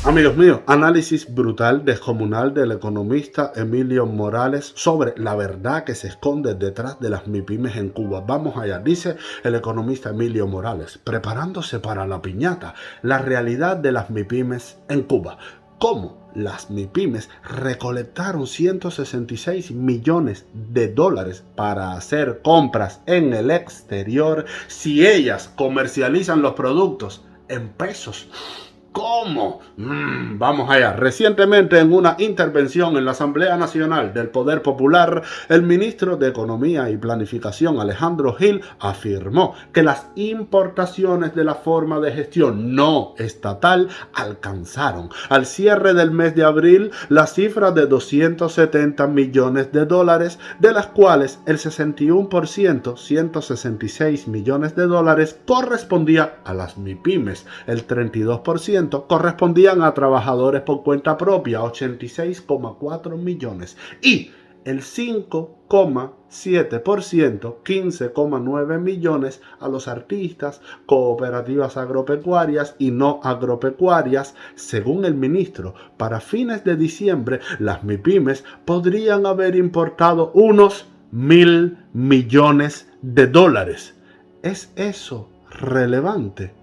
Amigos míos, análisis brutal, descomunal del economista Emilio Morales sobre la verdad que se esconde detrás de las MIPYMES en Cuba. Vamos allá, dice el economista Emilio Morales, preparándose para la piñata, la realidad de las MIPYMES en Cuba. ¿Cómo las MIPYMES recolectaron 166 millones de dólares para hacer compras en el exterior si ellas comercializan los productos en pesos? ¿Cómo? Vamos allá. Recientemente, en una intervención en la Asamblea Nacional del Poder Popular, el ministro de Economía y Planificación, Alejandro Gil, afirmó que las importaciones de la forma de gestión no estatal alcanzaron al cierre del mes de abril la cifra de 270 millones de dólares, de las cuales el 61%, 166 millones de dólares, correspondía a las MIPYMES, el 32% correspondían a trabajadores por cuenta propia, 86,4 millones, y el 5,7%, 15,9 millones, a los artistas, cooperativas agropecuarias y no agropecuarias. Según el ministro, para fines de diciembre, las MIPYMES podrían haber importado unos 1.000 millones de dólares. ¿Es eso relevante?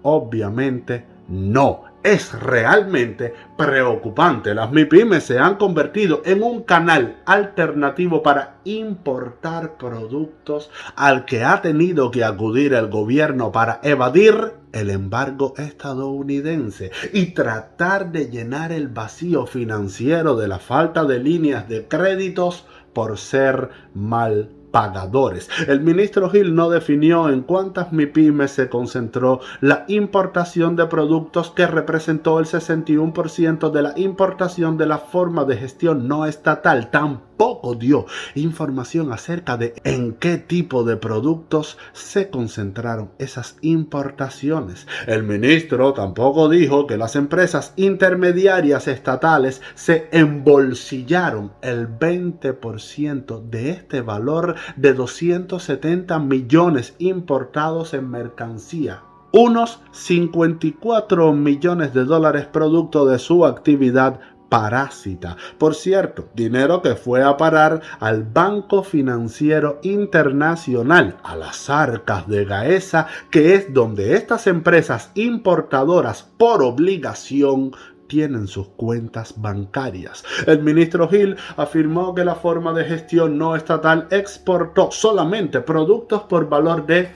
Obviamente no. Es realmente preocupante. Las MIPYMES se han convertido en un canal alternativo para importar productos al que ha tenido que acudir el gobierno para evadir el embargo estadounidense y tratar de llenar el vacío financiero de la falta de líneas de créditos por ser mal pagadores. El ministro Gil no definió en cuántas MIPYMES se concentró la importación de productos, que representó el 61% de la importación de la forma de gestión no estatal. Tampoco dio información acerca de en qué tipo de productos se concentraron esas importaciones. El ministro tampoco dijo que las empresas intermediarias estatales se embolsillaron el 20% de este valor de 270 millones importados en mercancía, unos 54 millones de dólares producto de su actividad parásita. Por cierto, dinero que fue a parar al Banco Financiero Internacional, a las arcas de Gaesa, que es donde estas empresas importadoras por obligación tienen sus cuentas bancarias. El ministro Gil afirmó que la forma de gestión no estatal exportó solamente productos por valor de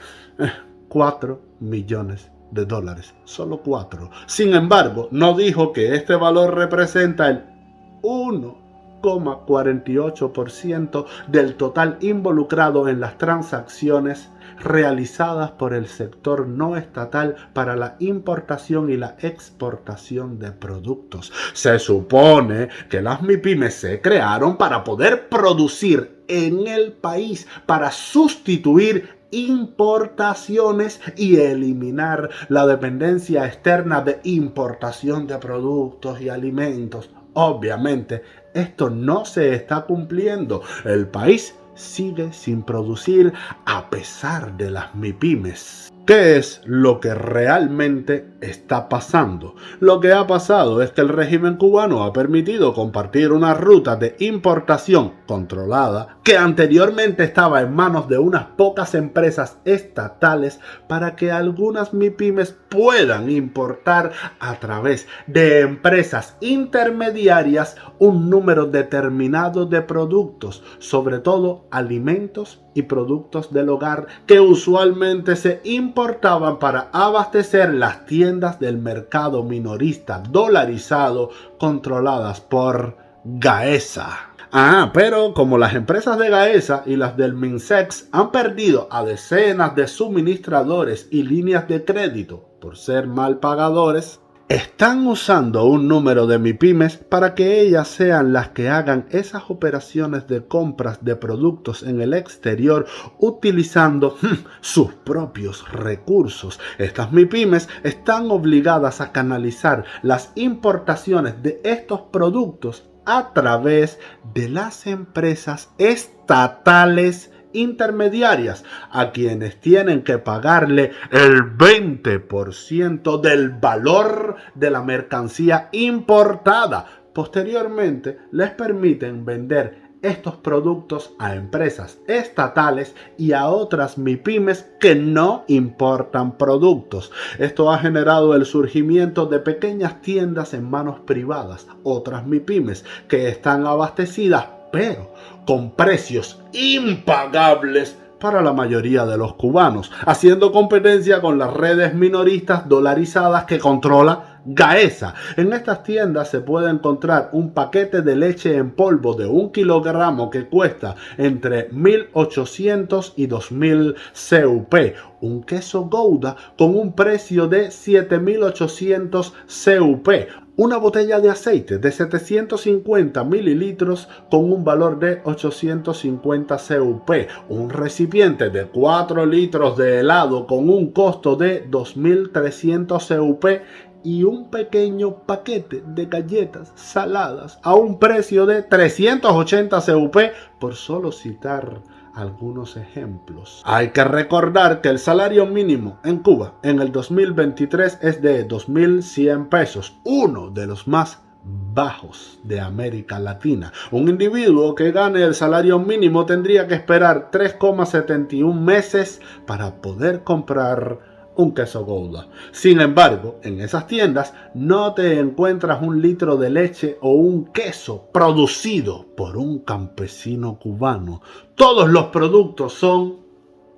4 millones de dólares. Solo 4. Sin embargo, no dijo que este valor representa el 1,48% del total involucrado en las transacciones realizadas por el sector no estatal para la importación y la exportación de productos. Se supone que las MIPYMES se crearon para poder producir en el país, para sustituir importaciones y eliminar la dependencia externa de importación de productos y alimentos. Obviamente, esto no se está cumpliendo. El país sigue sin producir a pesar de las MIPYMES. ¿Qué es lo que realmente está pasando? Lo que ha pasado es que el régimen cubano ha permitido compartir una ruta de importación controlada que anteriormente estaba en manos de unas pocas empresas estatales, para que algunas MIPYMES puedan importar a través de empresas intermediarias un número determinado de productos, sobre todo alimentos y productos del hogar, que usualmente se importaban para abastecer las tiendas del mercado minorista dolarizado controladas por Gaesa. Pero como las empresas de Gaesa y las del MINSEX han perdido a decenas de suministradores y líneas de crédito por ser mal pagadores, están usando un número de MIPYMES para que ellas sean las que hagan esas operaciones de compras de productos en el exterior utilizando sus propios recursos. Estas MIPYMES están obligadas a canalizar las importaciones de estos productos a través de las empresas estatales intermediarias a quienes tienen que pagarle el 20% del valor de la mercancía importada. Posteriormente, les permiten vender estos productos a empresas estatales y a otras MIPYMES que no importan productos. Esto ha generado el surgimiento de pequeñas tiendas en manos privadas, otras MIPYMES que están abastecidas, pero con precios impagables para la mayoría de los cubanos, haciendo competencia con las redes minoristas dolarizadas que controla Gaesa. En estas tiendas se puede encontrar un paquete de leche en polvo de 1 kilogramo que cuesta entre 1.800 y 2.000 CUP, un queso Gouda con un precio de 7.800 CUP, una botella de aceite de 750 mililitros con un valor de 850 CUP, un recipiente de 4 litros de helado con un costo de 2.300 CUP y un pequeño paquete de galletas saladas a un precio de 380 CUP, por solo citar algunos ejemplos. Hay que recordar que el salario mínimo en Cuba en el 2023 es de 2.100 pesos, uno de los más bajos de América Latina. Un individuo que gane el salario mínimo tendría que esperar 3,71 meses para poder comprar un queso Gouda. Sin embargo, en esas tiendas no te encuentras un litro de leche o un queso producido por un campesino cubano. Todos los productos son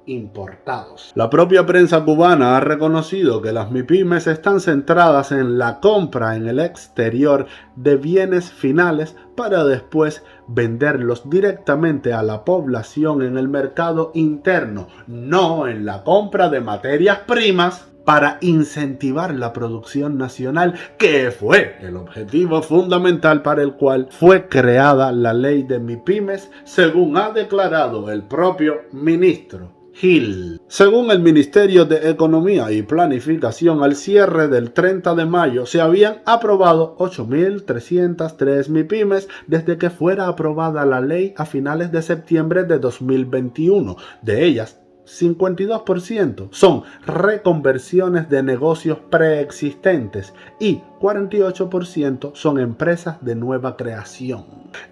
importados. La propia prensa cubana ha reconocido que las MIPYMES están centradas en la compra en el exterior de bienes finales para después venderlos directamente a la población en el mercado interno, no en la compra de materias primas para incentivar la producción nacional, que fue el objetivo fundamental para el cual fue creada la ley de MIPYMES, según ha declarado el propio ministro Gil. Según el Ministerio de Economía y Planificación, al cierre del 30 de mayo se habían aprobado 8.303 MIPYMES desde que fuera aprobada la ley a finales de septiembre de 2021. De ellas, 52% son reconversiones de negocios preexistentes y 48% son empresas de nueva creación.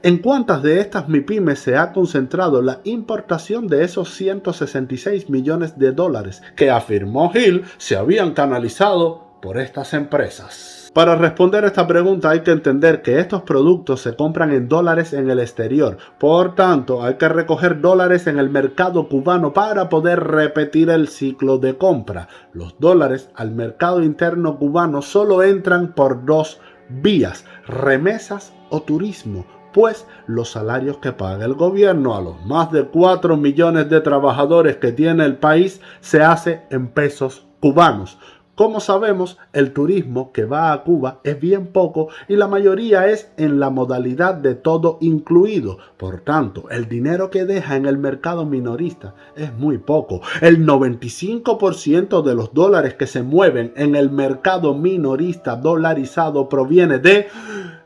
¿En cuántas de estas MIPYMES se ha concentrado la importación de esos 166 millones de dólares que afirmó Gil se habían canalizado por estas empresas? Para responder esta pregunta hay que entender que estos productos se compran en dólares en el exterior. Por tanto, hay que recoger dólares en el mercado cubano para poder repetir el ciclo de compra. Los dólares al mercado interno cubano solo entran por dos vías: remesas o turismo, pues los salarios que paga el gobierno a los más de 4 millones de trabajadores que tiene el país se hace en pesos cubanos. Como sabemos, el turismo que va a Cuba es bien poco y la mayoría es en la modalidad de todo incluido. Por tanto, el dinero que deja en el mercado minorista es muy poco. El 95% de los dólares que se mueven en el mercado minorista dolarizado proviene de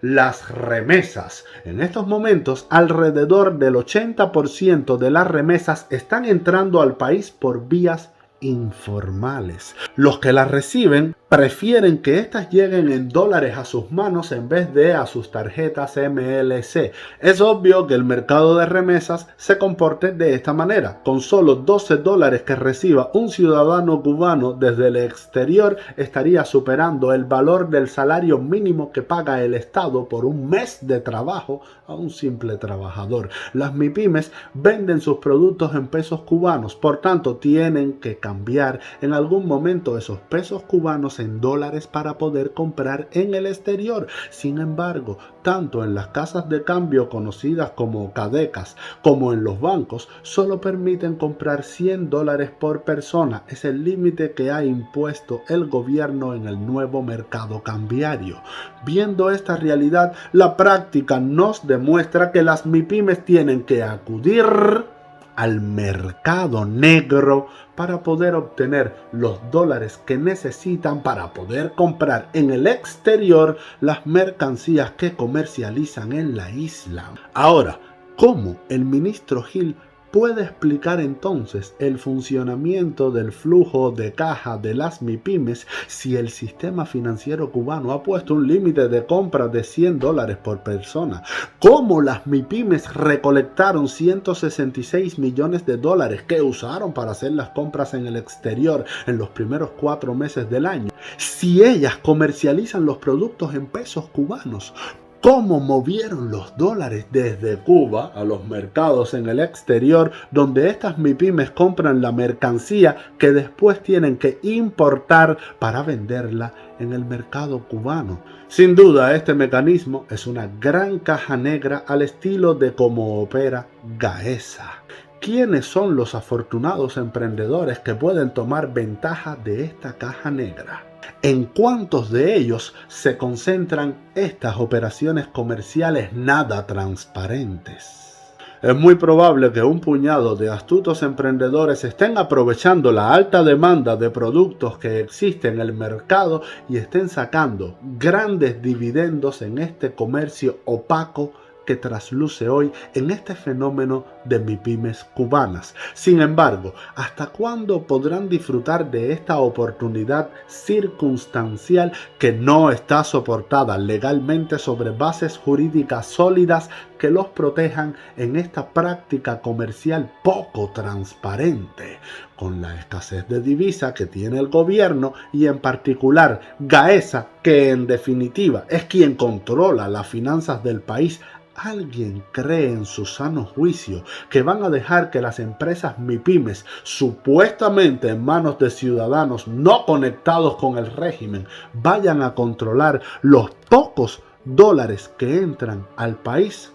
las remesas. En estos momentos, alrededor del 80% de las remesas están entrando al país por vías informales. Los que las reciben prefieren que éstas lleguen en dólares a sus manos en vez de a sus tarjetas MLC. Es obvio que el mercado de remesas se comporte de esta manera. Con solo 12 dólares que reciba un ciudadano cubano desde el exterior, estaría superando el valor del salario mínimo que paga el Estado por un mes de trabajo a un simple trabajador. Las MIPYMES venden sus productos en pesos cubanos, por tanto tienen que cambiar en algún momento esos pesos cubanos en dólares para poder comprar en el exterior. Sin embargo, tanto en las casas de cambio conocidas como cadecas como en los bancos solo permiten comprar 100 dólares por persona. Es el límite que ha impuesto el gobierno en el nuevo mercado cambiario. Viendo esta realidad, la práctica nos demuestra que las MIPYMES tienen que acudir al mercado negro para poder obtener los dólares que necesitan para poder comprar en el exterior las mercancías que comercializan en la isla. Ahora, ¿cómo el ministro Gil puede explicar entonces el funcionamiento del flujo de caja de las MIPYMES si el sistema financiero cubano ha puesto un límite de compra de $100 por persona? ¿Cómo las MIPYMES recolectaron $166 millones que usaron para hacer las compras en el exterior en los primeros 4 meses del año si ellas comercializan los productos en pesos cubanos? ¿Cómo movieron los dólares desde Cuba a los mercados en el exterior donde estas MIPYMES compran la mercancía que después tienen que importar para venderla en el mercado cubano? Sin duda, este mecanismo es una gran caja negra al estilo de cómo opera Gaesa. ¿Quiénes son los afortunados emprendedores que pueden tomar ventaja de esta caja negra? ¿En cuántos de ellos se concentran estas operaciones comerciales nada transparentes? Es muy probable que un puñado de astutos emprendedores estén aprovechando la alta demanda de productos que existe en el mercado y estén sacando grandes dividendos en este comercio opaco que trasluce hoy en este fenómeno de MIPYMES cubanas. Sin embargo, ¿hasta cuándo podrán disfrutar de esta oportunidad circunstancial que no está soportada legalmente sobre bases jurídicas sólidas que los protejan en esta práctica comercial poco transparente? Con la escasez de divisa que tiene el gobierno y en particular Gaesa, que en definitiva es quien controla las finanzas del país, ¿alguien cree en su sano juicio que van a dejar que las empresas MIPYMES, supuestamente en manos de ciudadanos no conectados con el régimen, vayan a controlar los pocos dólares que entran al país?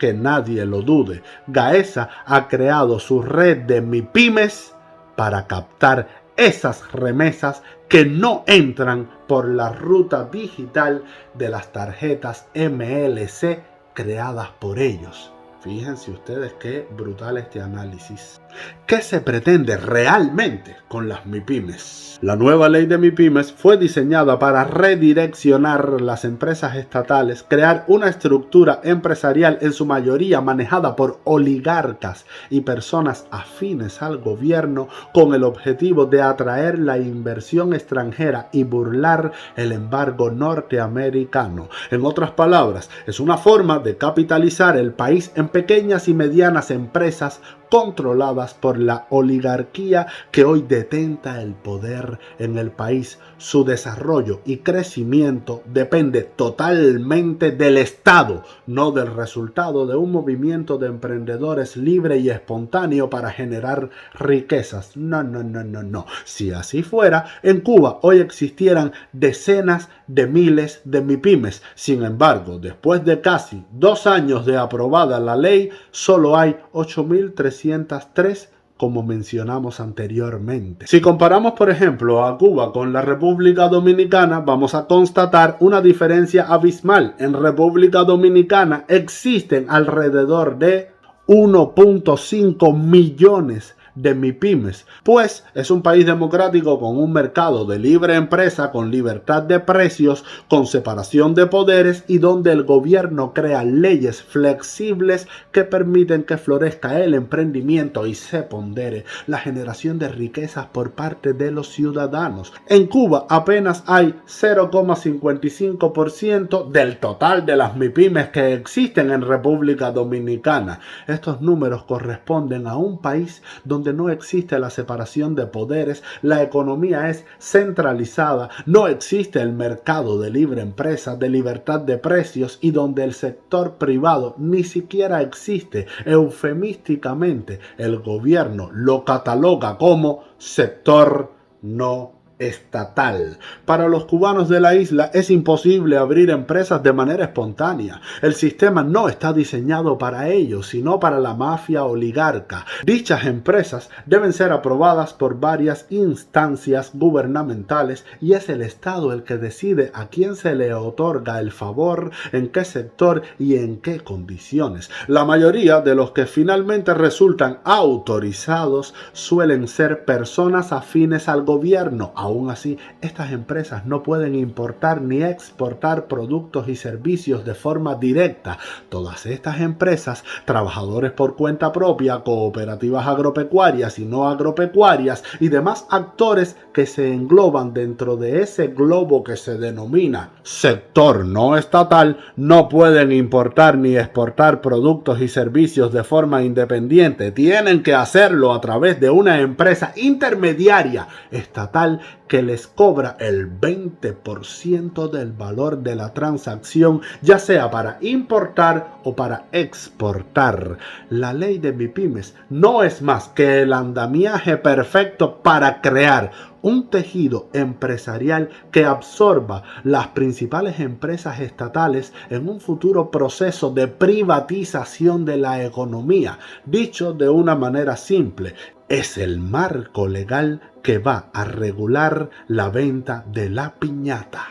Que nadie lo dude. Gaesa ha creado su red de MIPYMES para captar esas remesas que no entran por la ruta digital de las tarjetas MLC creadas por ellos. Fíjense ustedes qué brutal este análisis. ¿Qué se pretende realmente con las MIPYMES? La nueva ley de MIPYMES fue diseñada para redireccionar las empresas estatales, crear una estructura empresarial en su mayoría manejada por oligarcas y personas afines al gobierno con el objetivo de atraer la inversión extranjera y burlar el embargo norteamericano. En otras palabras, es una forma de capitalizar el país en pequeñas y medianas empresas controladas por la oligarquía que hoy detenta el poder en el país. Su desarrollo y crecimiento depende totalmente del Estado, no del resultado de un movimiento de emprendedores libre y espontáneo para generar riquezas. No. Si así fuera, en Cuba hoy existieran decenas de miles de MIPYMES. Sin embargo, después de casi 2 años de aprobada la ley, solo hay 8.303, como mencionamos anteriormente. Si comparamos, por ejemplo, a Cuba con la República Dominicana, vamos a constatar una diferencia abismal. En República Dominicana existen alrededor de 1.5 millones de MIPYMES, pues es un país democrático con un mercado de libre empresa, con libertad de precios, con separación de poderes y donde el gobierno crea leyes flexibles que permiten que florezca el emprendimiento y se pondere la generación de riquezas por parte de los ciudadanos. En Cuba apenas hay 0,55% del total de las MIPYMES que existen en República Dominicana. Estos números corresponden a un país donde no existe la separación de poderes, la economía es centralizada, no existe el mercado de libre empresa, de libertad de precios y donde el sector privado ni siquiera existe. Eufemísticamente, el gobierno lo cataloga como sector no estatal. Para los cubanos de la isla es imposible abrir empresas de manera espontánea. El sistema no está diseñado para ello, sino para la mafia oligarca. Dichas empresas deben ser aprobadas por varias instancias gubernamentales y es el Estado el que decide a quién se le otorga el favor, en qué sector y en qué condiciones. La mayoría de los que finalmente resultan autorizados suelen ser personas afines al gobierno. Aún así, estas empresas no pueden importar ni exportar productos y servicios de forma directa. Todas estas empresas, trabajadores por cuenta propia, cooperativas agropecuarias y no agropecuarias y demás actores que se engloban dentro de ese globo que se denomina sector no estatal, no pueden importar ni exportar productos y servicios de forma independiente. Tienen que hacerlo a través de una empresa intermediaria estatal que les cobra el 20% del valor de la transacción, ya sea para importar o para exportar. La ley de MIPYMES no es más que el andamiaje perfecto para crear un tejido empresarial que absorba las principales empresas estatales en un futuro proceso de privatización de la economía. Dicho de una manera simple, es el marco legal que va a regular la venta de la piñata.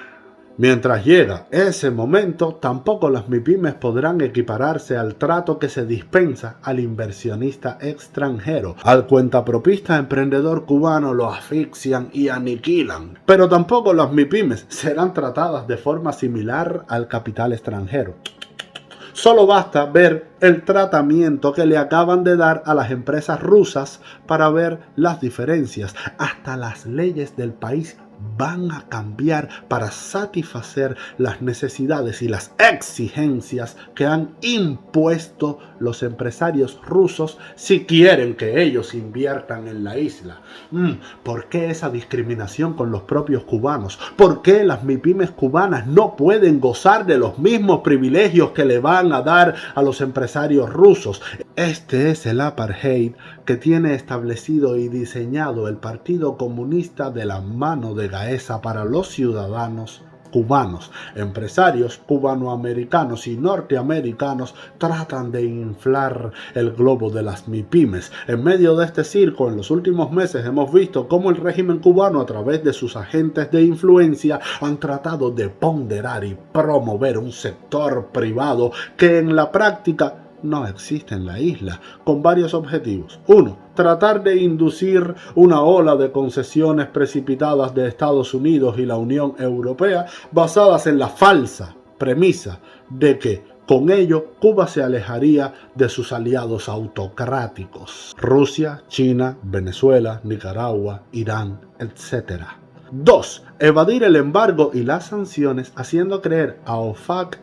Mientras llega ese momento, tampoco las MIPYMES podrán equipararse al trato que se dispensa al inversionista extranjero. Al cuentapropista emprendedor cubano lo asfixian y aniquilan. Pero tampoco las MIPYMES serán tratadas de forma similar al capital extranjero. Solo basta ver el tratamiento que le acaban de dar a las empresas rusas para ver las diferencias. Hasta las leyes del país van a cambiar para satisfacer las necesidades y las exigencias que han impuesto los empresarios rusos si quieren que ellos inviertan en la isla. ¿Por qué esa discriminación con los propios cubanos? ¿Por qué las MIPYMES cubanas no pueden gozar de los mismos privilegios que le van a dar a los empresarios rusos? Este es el apartheid que tiene establecido y diseñado el Partido Comunista de la mano de Gaesa para los ciudadanos cubanos. Empresarios cubanoamericanos y norteamericanos tratan de inflar el globo de las MIPYMES. En medio de este circo, en los últimos meses hemos visto cómo el régimen cubano, a través de sus agentes de influencia, han tratado de ponderar y promover un sector privado que en la práctica no existe en la isla, con varios objetivos. 1. Tratar de inducir una ola de concesiones precipitadas de Estados Unidos y la Unión Europea basadas en la falsa premisa de que con ello Cuba se alejaría de sus aliados autocráticos: Rusia, China, Venezuela, Nicaragua, Irán, etc. 2. Evadir el embargo y las sanciones, haciendo creer a OFAC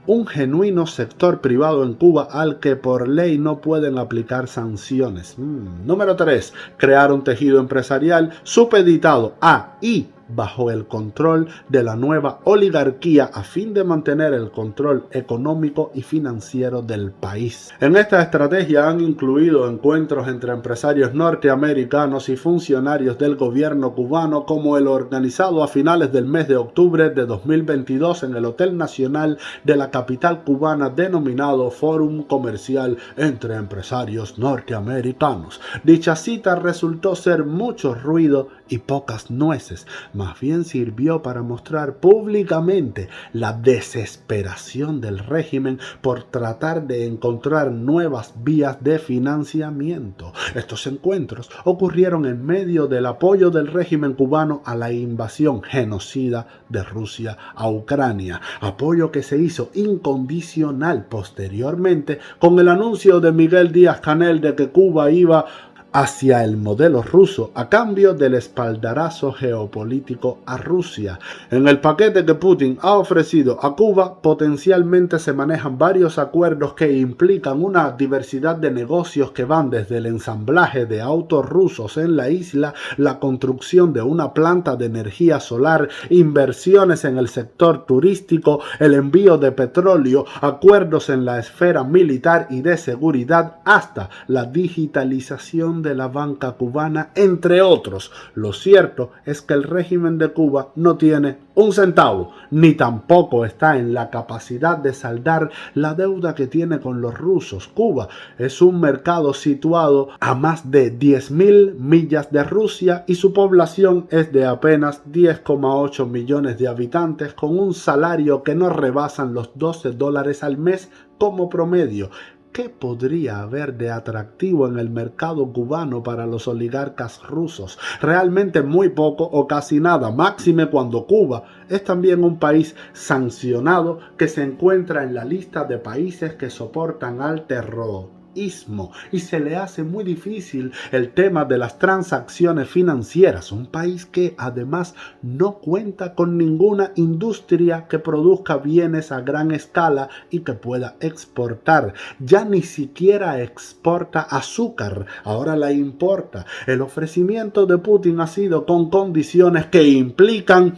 un genuino sector privado en Cuba al que por ley no pueden aplicar sanciones. Número 3. Crear un tejido empresarial supeditado a y bajo el control de la nueva oligarquía a fin de mantener el control económico y financiero del país. En esta estrategia han incluido encuentros entre empresarios norteamericanos y funcionarios del gobierno cubano, como el organizado a finales del mes de octubre de 2022 en el Hotel Nacional de la capital cubana, denominado Fórum Comercial entre Empresarios Norteamericanos. Dicha cita resultó ser mucho ruido y pocas nueces. Más bien sirvió para mostrar públicamente la desesperación del régimen por tratar de encontrar nuevas vías de financiamiento. Estos encuentros ocurrieron en medio del apoyo del régimen cubano a la invasión genocida de Rusia a Ucrania, apoyo que se hizo incondicional posteriormente con el anuncio de Miguel Díaz-Canel de que Cuba iba hacia el modelo ruso a cambio del espaldarazo geopolítico a Rusia. En el paquete que Putin ha ofrecido a Cuba, potencialmente se manejan varios acuerdos que implican una diversidad de negocios que van desde el ensamblaje de autos rusos en la isla, la construcción de una planta de energía solar, inversiones en el sector turístico, el envío de petróleo, acuerdos en la esfera militar y de seguridad, hasta la digitalización de la banca cubana, entre otros. Lo cierto es que el régimen de Cuba no tiene un centavo, ni tampoco está en la capacidad de saldar la deuda que tiene con los rusos. Cuba es un mercado situado a más de 10.000 millas de Rusia y su población es de apenas 10,8 millones de habitantes, con un salario que no rebasan los $12 al mes como promedio. ¿qué podría haber de atractivo en el mercado cubano para los oligarcas rusos? Realmente muy poco o casi nada, máxime cuando Cuba es también un país sancionado que se encuentra en la lista de países que soportan al terrorismo y se le hace muy difícil el tema de las transacciones financieras. Un país que además no cuenta con ninguna industria que produzca bienes a gran escala y que pueda exportar. Ya ni siquiera exporta azúcar, ahora la importa. El ofrecimiento de Putin ha sido con condiciones que implican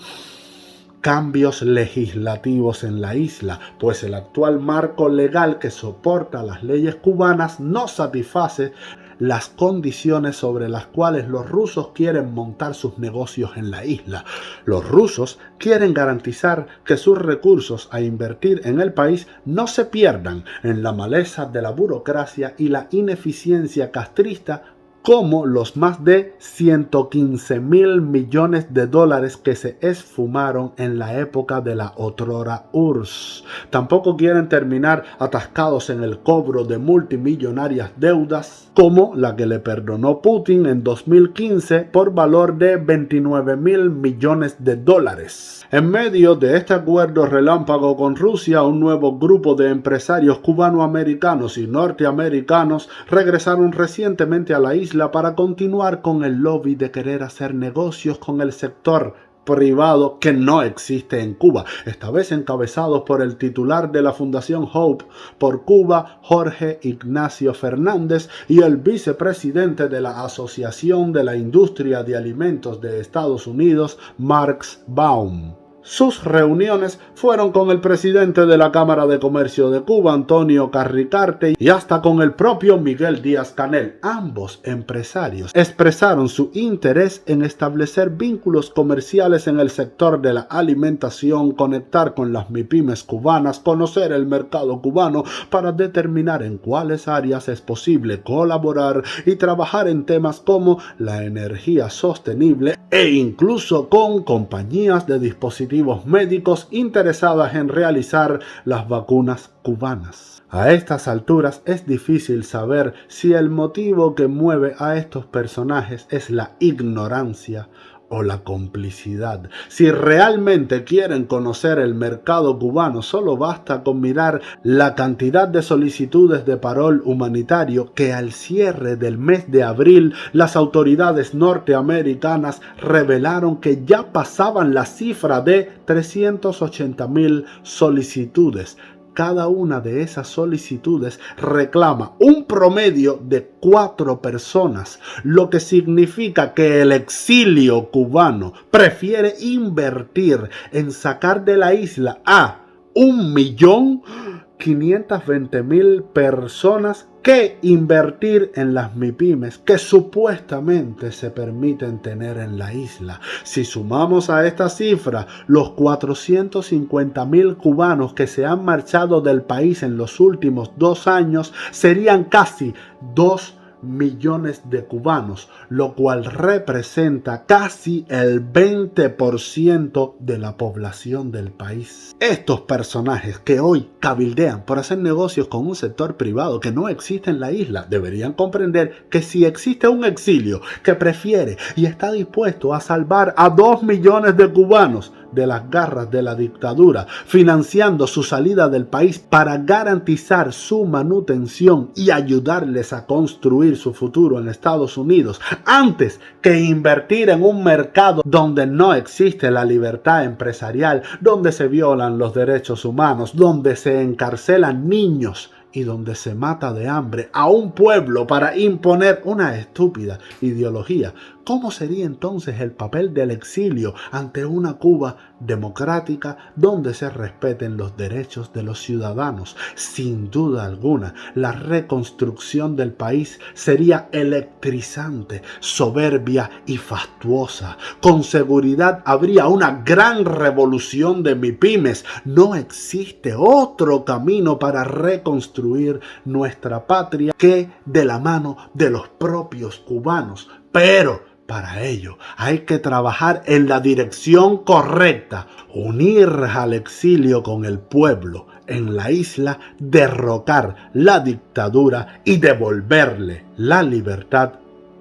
cambios legislativos en la isla, pues el actual marco legal que soporta las leyes cubanas no satisface las condiciones sobre las cuales los rusos quieren montar sus negocios en la isla. Los rusos quieren garantizar que sus recursos a invertir en el país no se pierdan en la maleza de la burocracia y la ineficiencia castrista, como los más de 115.000 millones de dólares que se esfumaron en la época de la otrora URSS. Tampoco quieren terminar atascados en el cobro de multimillonarias deudas, como la que le perdonó Putin en 2015 por valor de 29.000 millones de dólares. En medio de este acuerdo relámpago con Rusia, un nuevo grupo de empresarios cubanoamericanos y norteamericanos regresaron recientemente a la isla para continuar con el lobby de querer hacer negocios con el sector privado que no existe en Cuba, esta vez encabezados por el titular de la Fundación Hope por Cuba, Jorge Ignacio Fernández, y el vicepresidente de la Asociación de la Industria de Alimentos de Estados Unidos, Max Baum. Sus reuniones fueron con el presidente de la Cámara de Comercio de Cuba, Antonio Carricarte, y hasta con el propio Miguel Díaz-Canel. Ambos empresarios expresaron su interés en establecer vínculos comerciales en el sector de la alimentación, conectar con las MIPYMES cubanas, conocer el mercado cubano para determinar en cuáles áreas es posible colaborar y trabajar en temas como la energía sostenible e incluso con compañías de dispositivos médicos interesadas en realizar las vacunas cubanas. A estas alturas es difícil saber si el motivo que mueve a estos personajes es la ignorancia o la complicidad. Si realmente quieren conocer el mercado cubano, solo basta con mirar la cantidad de solicitudes de parol humanitario que al cierre del mes de abril las autoridades norteamericanas revelaron que ya pasaban la cifra de 380.000 solicitudes. Cada una de esas solicitudes reclama un promedio de 4 personas, lo que significa que el exilio cubano prefiere invertir en sacar de la isla a 1.520.000 personas que invertir en las MIPYMES que supuestamente se permiten tener en la isla. Si sumamos a esta cifra los 450.000 cubanos que se han marchado del país en los últimos 2 años, serían casi 2 millones de cubanos, lo cual representa casi el 20% de la población del país. Estos personajes que hoy cabildean por hacer negocios con un sector privado que no existe en la isla, deberían comprender que si existe un exilio que prefiere y está dispuesto a salvar a 2 millones de cubanos de las garras de la dictadura, financiando su salida del país para garantizar su manutención y ayudarles a construir su futuro en Estados Unidos, antes que invertir en un mercado donde no existe la libertad empresarial, donde se violan los derechos humanos, donde se encarcelan niños y donde se mata de hambre a un pueblo para imponer una estúpida ideología. ¿Cómo sería entonces el papel del exilio ante una Cuba democrática donde se respeten los derechos de los ciudadanos? Sin duda alguna, la reconstrucción del país sería electrizante, soberbia y fastuosa. Con seguridad habría una gran revolución de MIPYMES. No existe otro camino para reconstruir nuestra patria que de la mano de los propios cubanos. Pero Para ello hay que trabajar en la dirección correcta, unir al exilio con el pueblo en la isla, derrocar la dictadura y devolverle la libertad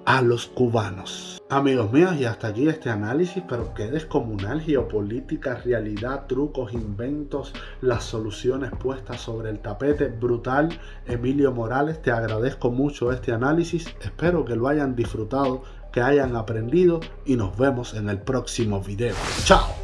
a los cubanos. Amigos míos, y hasta aquí este análisis, pero qué descomunal: geopolítica, realidad, trucos, inventos, las soluciones puestas sobre el tapete, brutal. Emilio Morales, te agradezco mucho este análisis, espero que lo hayan disfrutado, que hayan aprendido y nos vemos en el próximo video. ¡Chao!